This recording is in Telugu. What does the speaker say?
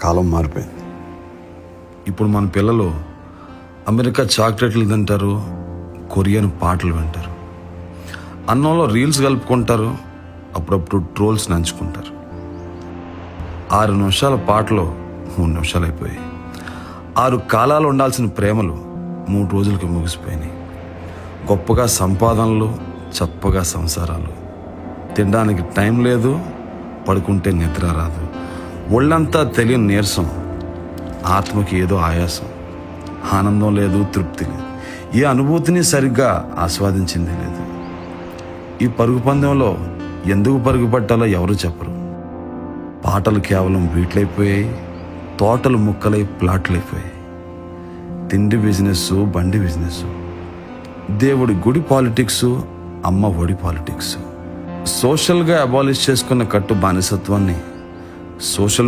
కాలం మారిపోయింది. ఇప్పుడు మన పిల్లలు అమెరికా చాక్లెట్లు తింటారు, కొరియన్ పాటలు వింటారు, అన్నంలో రీల్స్ కలుపుకుంటారు, అప్పుడప్పుడు ట్రోల్స్ నంచుకుంటారు. 6 నిమిషాల పాటలో 3 నిమిషాలు అయిపోయాయి. 6 కాలాలు ఉండాల్సిన ప్రేమలు 3 రోజులకి ముగిసిపోయినాయి. గొప్పగా సంపాదనలు, చప్పగా సంసారాలు. తినడానికి టైం లేదు, పడుకుంటే నిద్ర రాదు. ఒళ్ళంతా తెలియని నీరసం, ఆత్మకి ఏదో ఆయాసం. ఆనందం లేదు, తృప్తి లేదు. ఏ అనుభూతిని సరిగ్గా ఆస్వాదించింది లేదు. ఈ పరుగు పందెంలో ఎందుకు పరుగు పట్టాలో ఎవరు చెప్పరు. పాటలు కేవలం బీట్లయిపోయాయి, తోటలు ముక్కలై ప్లాట్లయిపోయాయి. తిండి బిజినెస్, బండి బిజినెస్, దేవుడి గుడి పాలిటిక్స్, అమ్మ ఒడి పాలిటిక్స్. సోషల్గా అబాలిష్ చేసుకున్న కట్టు బానిసత్వాన్ని సోషల్